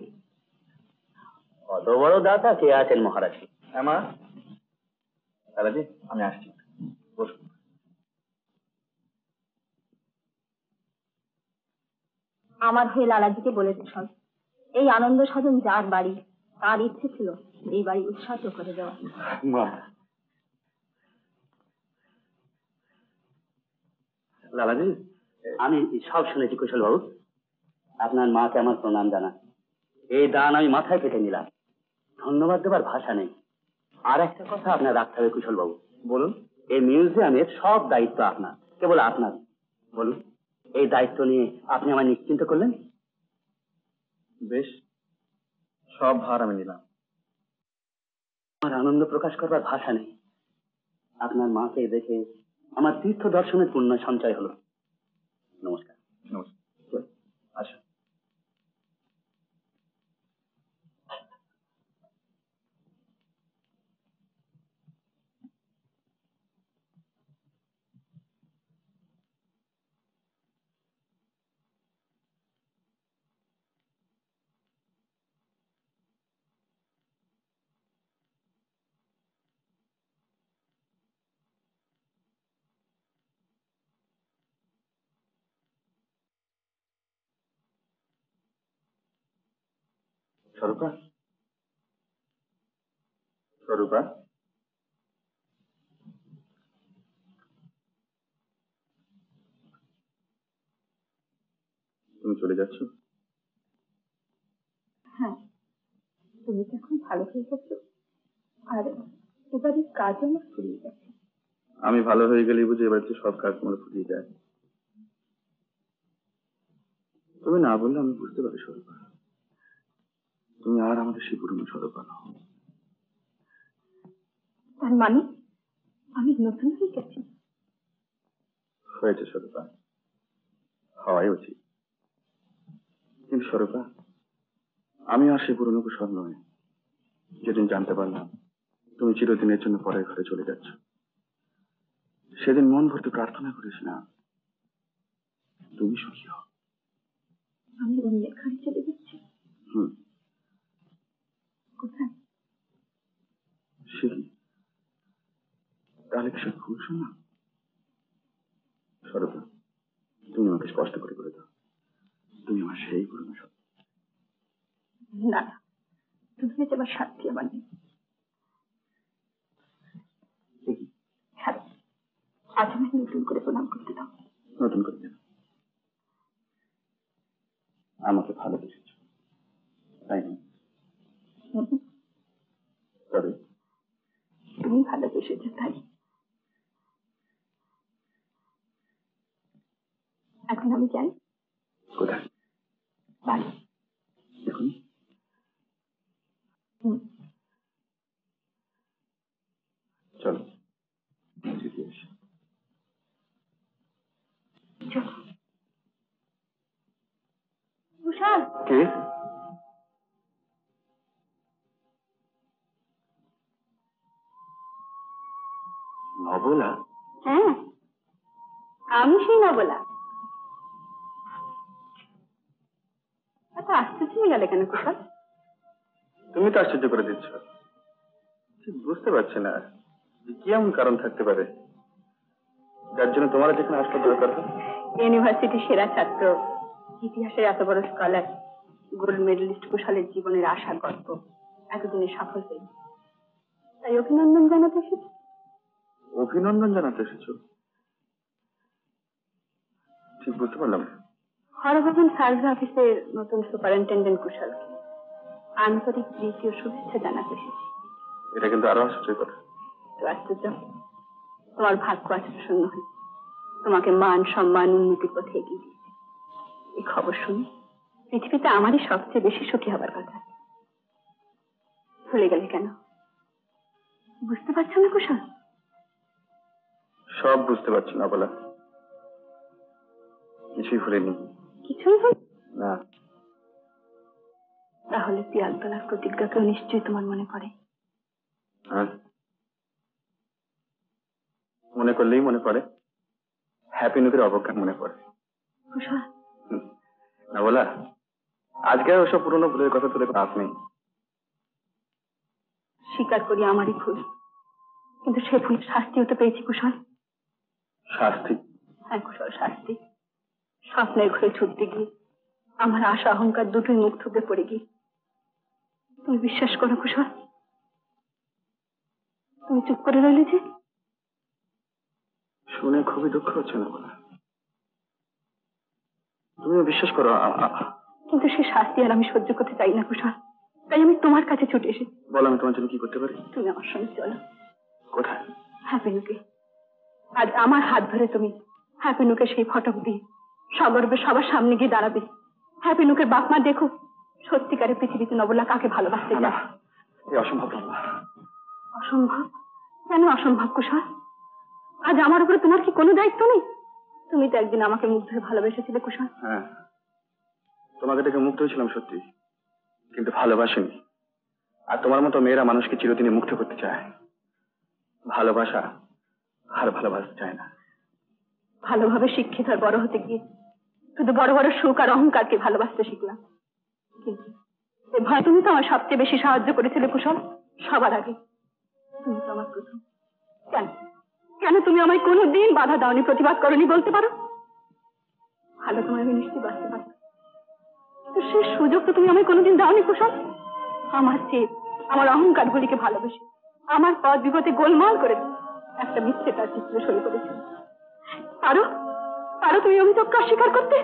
C: অত বড় দাতা কে আছেন মহারাজ?
A: হ্যাঁ মা। লালাজি, আমি আসছি, বসুন।
B: আমার হয়ে লালাজিকে বলে সব এই আনন্দ সাধন যার বাড়ি তার ইচ্ছে ছিল এই বাড়ি উৎসর্গ করে দেওয়া।
A: মা, লালাজি,
C: আমি সব শুনেছি কুশলবাবু। আপনার মাকে আমার প্রণাম জানান। এই দান আমি মাথায় পেতে নিলাম। ধন্যবাদ দেবার ভাষা নেই। আর একটা কথা আপনার রাখতে হবে কুশলবাবু।
A: বলুন।
C: এই মিউজিয়ামের সব দায়িত্ব আপনার, কেবল আপনার। বলুন, এই দায়িত্ব নিয়ে আপনি আমায় নিশ্চিন্ত করলেন।
A: বেশ, সব ভার আমি নিলাম।
C: আমার আনন্দ প্রকাশ করবার ভাষা নেই। আপনার মাকে দেখে আমার তীর্থ দর্শনের পুণ্য সঞ্চয় হলো। নমস্কার।
A: নমস্কার, আসুন। স্বরূপা, স্বরূপা, তুমি চলে যাচ্ছ?
B: হ্যাঁ, তো এখন ভালো হয়ে গেছে, আর এবারে কাজ আমার ফুরিয়ে গেছে।
A: আমি ভালো হয়ে গেলেই বুঝি এবার তো সব কাজ তোমার ফুরিয়ে যায়। তুমি না বললে আমি বুঝতে পারি স্বরূপা, তুমি আর আমাদের সেই পুরনো স্বরূপা নও।
B: তার মানে আমি নতুন হয়ে গেছি?
A: হয়েছে স্বরূপা, হওয়াই উচিত। কিন্তু স্বরূপা, আমি আর সেই পুরনো কুশল নয়। যেদিন জানতে পারলাম তুমি চিরদিনের জন্য পরের ঘরে চলে যাচ্ছ, সেদিন মন ভর্তি প্রার্থনা করেছিলাম তুমি সুখী হও।
B: আমি অন্যের ঘরে চলে যাচ্ছি? কোথায়?
A: সে কি, তাহলে কি সব ভুল শোনা? স্বরূপা, তুমি আমাকে স্পষ্ট করে বলে দাও, তুমি আমার সেই পুরনো সব।
B: না, তুমি হচ্ছে আমার সাথী, আমার নেই। আজ আমাকে নতুন করে প্রণাম করতে দাও।
A: নতুন করে দেব। আমাকে ভালোবেসেছ, তাই না? তবে
B: তুমি ভালোবেসেছ, তাই। এখন আমি যাই।
A: কোথায়?
B: বাড়ি।
A: এখন চলো, যেতে এসে।
B: চলো। কুশল।
A: কে? নবলা?
B: হ্যাঁ, আমি সেই নবলা। এত আশ্চর্য হয়ে গেলে কেন কুশল?
A: তুমি তো আশ্চর্য করে দিচ্ছ। ঠিক বুঝতে পারছি না কি এমন কারণ থাকতে পারে যার জন্য তোমার যেখানে আসতে দরকার হয়।
B: ইউনিভার্সিটির সেরা ছাত্র, ইতিহাসের এত বড় স্কলার, গোল্ড মেডেলিস্ট কুশলের জীবনের আশা গল্প এতদিনে সফল হয়ে, তাই অভিনন্দন জানাতে এসেছি।
A: অভিনন্দন জানাতে এসেছো? ঠিক বুঝতে পারলাম।
B: হরভবন সার্ভে অফিসের নতুন সুপারিনটেন্ডেন্ট কুশলকে আন্তরিক প্রীতি ও শুভেচ্ছা জানাতে এসেছি।
A: এটা কিন্তু আরো আশ্চর্যের কথা।
B: তো আশ্চর্য, তোমার ভাগ্য আশ্চর্য শূন্য হয়েছে, তোমাকে মান সম্মান উন্নতির পথে এগিয়ে দিয়েছে। এই খবর শুনে পৃথিবীতে আমারই সবচেয়ে বেশি সুখী হবার কথা। ভুলে গেলে কেন? বুঝতে পারছো না কুশল?
A: সব বুঝতে পারছি না বলা, কিছুই ভুলিনি।
B: কিছুই ভুল
A: না।
B: তাহলে পিয়ালতলার প্রতিজ্ঞাকেও নিশ্চয়ই তোমার মনে পড়ে।
A: হ্যাঁ, মনে করলেই মনে পড়ে। হ্যাপি নুকের অবজ্ঞা মনে পড়ে।
B: কুশল,
A: না বলা, আজকে আর ওসব পুরনো ভুলের কথা তুলে লাভ নেই।
B: স্বীকার করি আমারই ভুল, কিন্তু সে ভুলের শাস্তিও তো পেয়েছি কুশল।
A: শাস্তি?
B: হ্যাঁ কুশল, শাস্তি। স্বপ্নের ঘরে ছুটতে গিয়ে আমার আশা অহংকার দুটোই মুখ থুবড়ে পড়ে গিয়ে। তুমি বিশ্বাস করো কুশল, তুমি চুপ করে রইলে যে।
A: শুনে খুবই দুঃখ হচ্ছে না বলা, তুমিও বিশ্বাস করো।
B: কিন্তু সে শাস্তি আর আমি সহ্য করতে চাই না কুশল, তাই আমি তোমার কাছে ছুটে এসেছি।
A: বলো, আমি তোমার জন্য কি করতে পারি?
B: তুমি আমার সঙ্গে চলো।
A: কোথায়?
B: হ্যাপি নুকে। আজ আমার হাত ধরে তুমি হ্যাপি নুকে সেই ফটক দিয়ে সগর্বে সবার সামনে গিয়ে দাঁড়াবে। হ্যাপি নুকের বাপ মা দেখো সত্যিকারের পৃথিবীতে নবলা কাকে ভালোবাসতে চায়।
A: এই অসম্ভব।
B: অসম্ভব? কেন অসম্ভব কুশল? আজ আমার উপরে তোমার কি কোনো দায়িত্ব নেই? তুমি তো একদিন আমাকে মুগ্ধ হয়ে ভালোবেসেছিলে কুশল।
A: হ্যাঁ, তোমাকে দেখে মুগ্ধ হয়েছিলাম সত্যি, কিন্তু ভালোবাসিনি। আর তোমার মতো মেয়েরা মানুষকে চিরদিনই মুগ্ধ করতে চায়, ভালোবাসা আর ভালোবাসতে চায় না।
B: ভালোভাবে শিক্ষিত আর বড় হতে গিয়ে শুধু বড় বড় সুখ আর অহংকারকে ভালোবাসতে শিখলাম। কিন্তু এ ভয় তুমি তো আমার সবচেয়ে বেশি সাহায্য করেছিলে কুশল, সবার আগে। তুমি তো আমার প্রথম। কেন কেন তুমি আমায় কোনোদিন বাধা দাওনি, প্রতিবাদ করনি বলতে পারো? ভালো তোমায় আমি নিশ্চয়ই বাঁচতে পারতাম, তো সে সুযোগ তো তুমি আমায় কোনোদিন দাওনি কুশল। আমার চেয়ে আমার অহংকার গুলিকে ভালোবেসে আমার পথ বিপদে গোলমাল করে একটা মিথ্যে তার চিত্রে সই করেছিল। পারো পারো তুমি অভিযোগকে অস্বীকার করতে?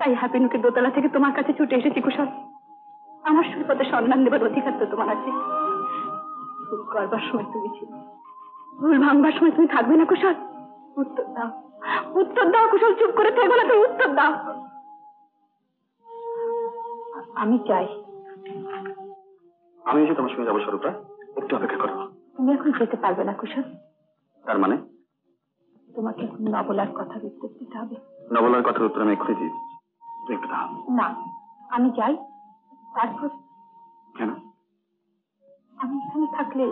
B: তাই হ্যাপিনুকে দোতলা থেকে তোমার কাছে ছুটে এসেছি কুশল। আমার সুরপথে সম্মান দেবার অধিকার তো তোমার আছে। ভুল করবার সময় তুমি ছিল, ভুল ভাঙবার সময় তুমি থাকবে না কুশল। উত্তর দাও, উত্তর দাও কুশল, চুপ করে থেকো না, তুমি উত্তর দাও। আমি চাই।
A: আমি এসে তোমার সঙ্গে যাবো স্বরূপা, একটু অপেক্ষা করো।
B: তুমি এখন যেতে পারবে না কুশল।
A: তার মানে?
B: তোমাকে এখন নবলার কথার উত্তর দিতে হবে।
A: নবলার কথার উত্তর আমি এক্ষুনি দিয়ে দিচ্ছি, তুমি একটু দাও।
B: না, আমি যাই, তারপর।
A: কেন?
B: আমি এখানে থাকলে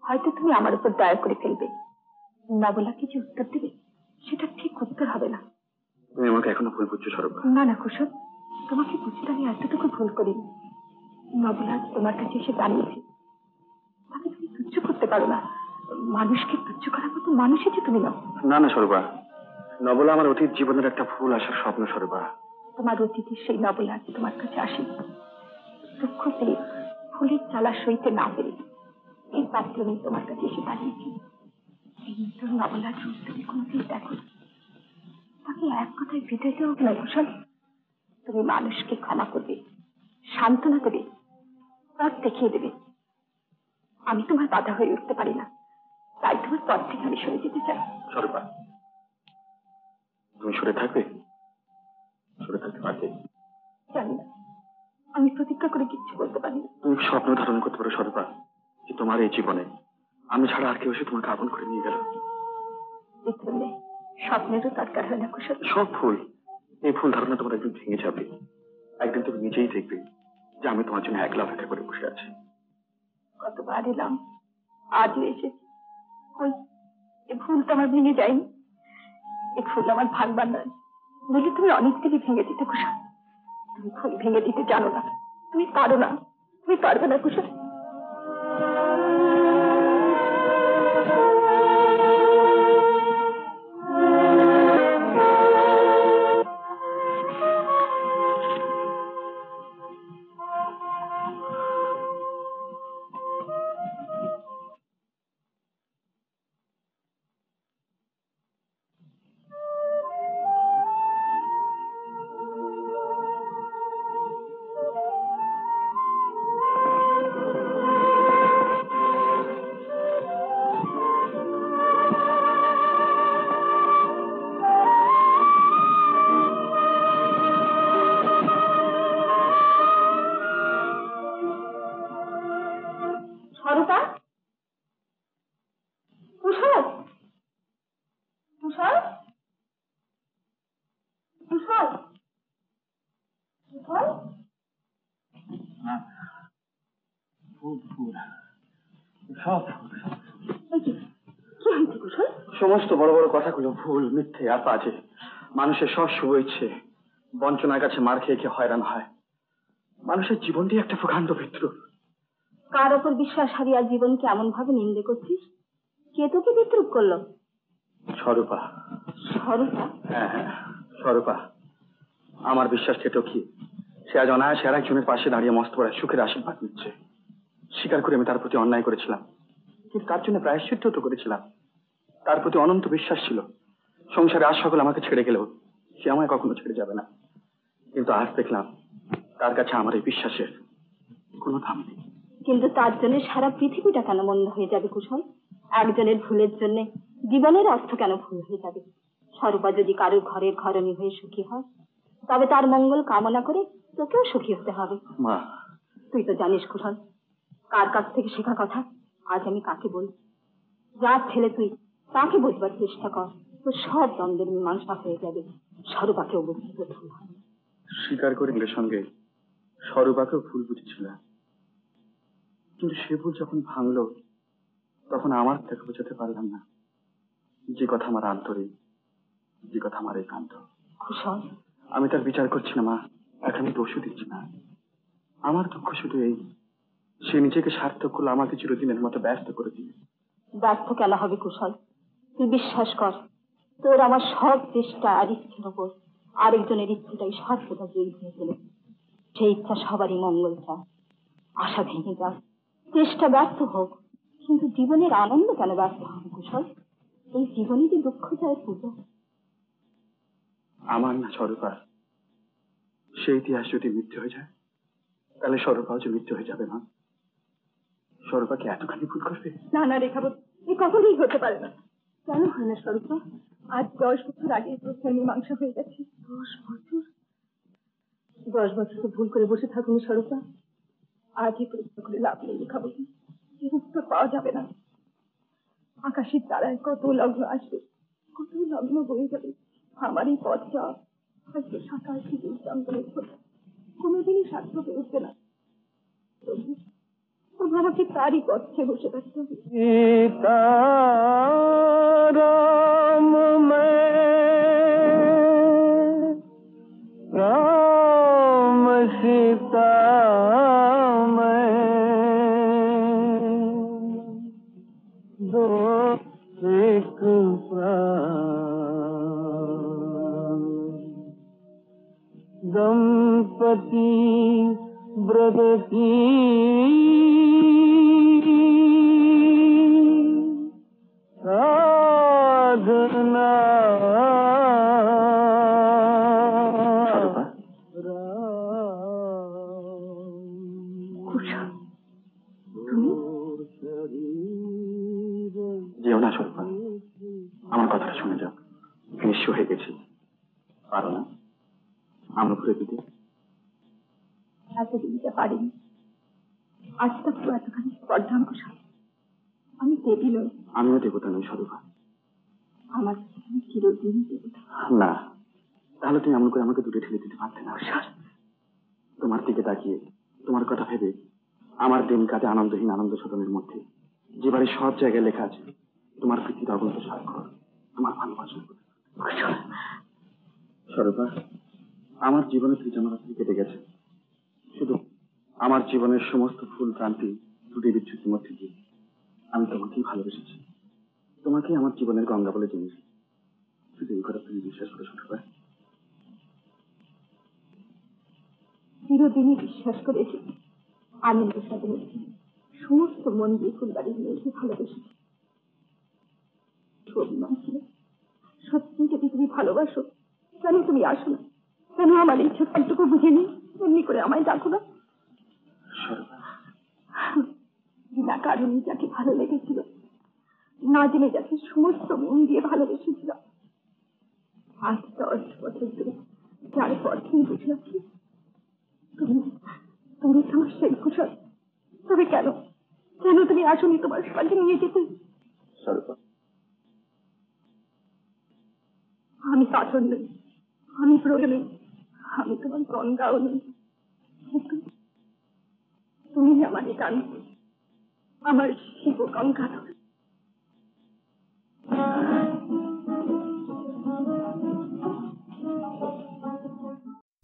B: হয়তো তুমি আমার উপর দয়া করে ফেলবে। নবলাকে যে উত্তর দেবে সেটা ঠিক উত্তর হবে না।
A: তুমি আমাকে এখনো ভুল বুঝছো স্বরূপা।
B: না না কুশল, তোমাকে বুঝতে আমি এতটুকু ভুল করিনি। নবলা তোমার কাছে এসে দাঁড়িয়েছে, তাকে তুমি তুচ্ছ করতে পারো না। মানুষকে তুচ্ছ করার মতো মানুষই যে তুমি নাও।
A: না না স্বরূপা, নবলা আমার অতীত জীবনের একটা ফুল আসার স্বপ্ন স্বরূপা।
B: তোমার অতীতের সেই নবলা আজ তোমার কাছে আসে দুঃখ পেয়ে, ফুলের চালা সইতে না পেরে এই পাত্র নিয়ে তোমার কাছে এসে দাঁড়িয়েছি। এই নতুন নবলার রূপ তুমি কোনোদিন দেখো, তাকে এক কথায় বিদায় দেওয়া না কুশল। তুমি মানুষকে ক্ষমা করবে, সান্ত্বনা দেবে, পথ দেখিয়ে দেবে। আমি তোমার বাধা হয়ে উঠতে পারি না, তাই তোমার পথ থেকে আমি সরে যেতে চাই।
A: স্বরূপা, তুমি সরে থাকবে? সরে থাকতে পারবে?
B: জানি না, আমি প্রতিজ্ঞা করে কিচ্ছু বলতে পারি না।
A: তুমি স্বপ্ন ধারণ করতে পারো স্বরূপা, যে তোমার এই জীবনে আমি ছাড়া আর কেউ এসে তোমাকে আপন করে নিয়ে গেল।
B: বিক্রমে স্বপ্নেরও দরকার হয় না কুশল।
A: সব ফুল, এই ফুল ধারণা তোমার একদিন ভেঙে যাবে। একদিন তুমি নিজেই দেখবে যে আমি তোমার জন্য একলা অপেক্ষা করে বসে আছি।
B: কতবার এলাম, আজও এসেছি, ওই এ ফুল তো আমার ভেঙে যায়নি। এ ফুল আমার ভাঙবার নয়, বলে তুমি অনেক থেকে ভেঙে দিতে কুশল। তুমি ফুল ভেঙে দিতে জানো না, তুমি পারো না, তুমি পারবে না কুশল। স্বরূপা, কুশল, কুশল, কুশল, কুশল।
D: ফুল ফুল, সব ফুল।
B: কি হয়েছে কুশল?
A: সমস্ত বড় বড় কথাগুলো ভুল, মিথ্যে আর বাজে। মানুষের সব শুভ ইচ্ছে বঞ্চনার কাছে মার খেয়ে খেয়ে হয়রান হয়। মানুষের জীবনটি একটা প্রকাণ্ড বিদ্রুপ।
B: কার ওপর বিশ্বাস হারিয়ে জীবনকে এমন ভাবে নিন্দে করছিস? কে তোকে বিদ্রুপ করলো?
A: স্বরূপা।
B: স্বরূপা?
A: হ্যাঁ হ্যাঁ, স্বরূপা। আমার বিশ্বাস খেতেও কি, সে আজ অনায়াসে আর একজনের পাশে দাঁড়িয়ে মস্ত বড় সুখের আশীর্বাদ নিচ্ছে। স্বীকার করে আমি তার প্রতি অন্যায় করেছিলাম, কিন্তু তার জন্য প্রায়শ্চিত্ত তো করেছিলাম। তার প্রতি অনন্ত বিশ্বাস ছিল। সংসারে আজ সকল আমাকে ছেড়ে গেলেও সে আমায় কখনো ছেড়ে যাবে না। কিন্তু আজ দেখলাম তার কাছে আমার এই বিশ্বাসের কোনো দাম নেই।
B: কিন্তু তার জন্য সারা পৃথিবীটা কেন মন্দ হয়ে যাবে কুশল? একজনের ভুলের জন্য জীবনের অর্থ কেন ভুল হয়ে যাবে? স্বরূপা যদি কারোর ঘরের ঘরণী হয়ে সুখী হয়, তবে তার মঙ্গল কামনা করে তোকেও সুখী হতে হবে।
A: মা,
B: তুই তো জানিস কুশল, কার কাছ থেকে শেখা কথা আজ আমি কাকে বলি। যার ছেলে তুই, তাকে বুঝবার চেষ্টা কর, তো সব দ্বন্দ্বের মীমাংসা হয়ে যাবে। স্বরূপাকেও বুঝতে প্রথম হয়।
A: স্বীকার করে এর সঙ্গে স্বরূপাকেও ভুল বুঝেছিলাম, কিন্তু সে ভুল যখন ভাঙলো তখন আমার তাকে বোঝাতে পারলাম না যে কথা আমার আন্তরিক, যে কথা আমার একান্ত।
B: কুশল,
A: আমি তার বিচার করছি না মা, এখন আমি দোষও দিচ্ছি না। আমার দুঃখ শুধু এই, সে নিজেকে সার্থক করলো আমাকে চিরদিনের মতো ব্যস্ত করে দিল।
B: ব্যর্থ কেন হবে কুশল? তুই বিশ্বাস কর, তোর আমার সব চেষ্টা আর ইচ্ছের ওপর আরেকজনের ইচ্ছেটাই সর্বদা জয়ী হয়ে গেল। সেই ইচ্ছা সবারই মঙ্গল চায়। আশা ভেঙে যাক, চেষ্টা ব্যর্থ হোক, কিন্তু জীবনের আনন্দ কেন ব্যর্থ হবে কুশল? এই জীবনেরই দুঃখ যায় পুজো।
A: আমার না স্বরূপা, সেই ইতিহাস যদি মিথ্যে হয়ে যায় তাহলে স্বরূপাও যে মৃত্যু হয়ে যাবে মা। স্বরূপাকে এতখানি ভুল করবে?
B: না না রেখাবতী, এ কখনোই হতে পারে না। কেন হয় না স্বরূপা? আজ 10 বছর আগে প্রশ্নের মীমাংসা হয়ে গেছে। 10 বছর? 10 বছর তো ভুল করে বসে থাকুনি স্বরূপা। আজই পরীক্ষা করে লাভ নেই রেখাবতী, এর উত্তর পাওয়া যাবে না। আকাশের তারায় কত লগ্ন আসবে, কত লগ্ন বয়ে যাবে। আমার এই পথটা হয়তো 27 যুগ জঙ্গলের খোঁজ, কোনোদিনই সার্থক হয়ে উঠবে না। তবু আমাকে তারই পথে বসে থাকতে হবে।
E: सीता राम में राम सीता में दो एक प्राण दंपति व्रत की साधना।
A: যেও না স্বরূপা, আমার কথাটা শুনে যাও। নিঃস্ব হয়ে গেছি, পারো না আমরা ঘুরে দিতে?
B: এতদিন যা পারিনি, আজ তো এতখানি স্পর্ধাঙ্ক। আমি দেবী নই।
A: আমিও দেবতা নই স্বরূপা।
B: আমার চিরদিন দেবতা।
A: না, তাহলে তুমি এমন করে আমাকে দূরে ঠেলে দিতে পারতে না। তোমার দিকে তাকিয়ে, তোমার কথা ভেবে আমার দিন কাটে আনন্দহীন আনন্দ শোধনের মধ্যে। যে বাড়ির সব জায়গায় লেখা আছে তোমার প্রীতির অগণিত স্বাক্ষর, তোমার ভালোবাসা। স্বরূপা, আমার জীবনে ত্রিজনরাত্রি কেটে গেছে। শুধু আমার জীবনের সমস্ত ফুল ক্রান্তি ত্রুটি বিচ্ছুতির মধ্যে দিয়ে আমি তোমাকেই ভালোবেসেছি, তোমাকেই আমার জীবনের গঙ্গা বলে জেনেছি। শুধু এই কথা তুমি বিশ্বাস করে স্বরূপা?
B: চিরদিনই বিশ্বাস করেছি আনন্দের সাথে সমস্ত মন দিয়ে ফুলবাড়ি নিয়েছি, ভালোবেসেছি। অভিমান ছিল, সত্যি যদি তুমি ভালোবাসো কেন তুমি আসো না? কেন আমার এই ছোট্টটুকু বুঝে নি এমনি করে আমায় ডাকো না? বিনা কারণে যাকে ভালো লেগেছিল, না জেনে যাকে সমস্ত মন দিয়ে ভালোবেসেছিল, আজ 10 বছর ধরে যার পথেই বসে আছি, তুমি তুমি তোমার সেই কুশল। তবে কেন কেন তুমি আসনি তোমার সঙ্গে নিয়ে যেতে? আমি পাথর নই, আমি প্রয়োজন নই, আমি তোমার গঙ্গাও নই। তুমি আমার একান্ত, আমার শিব গঙ্গা।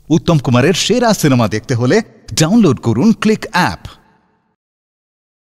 F: উত্তম কুমারের সেরা সিনেমা দেখতে হলে ডাউনলোড করুন ক্লিক অ্যাপ।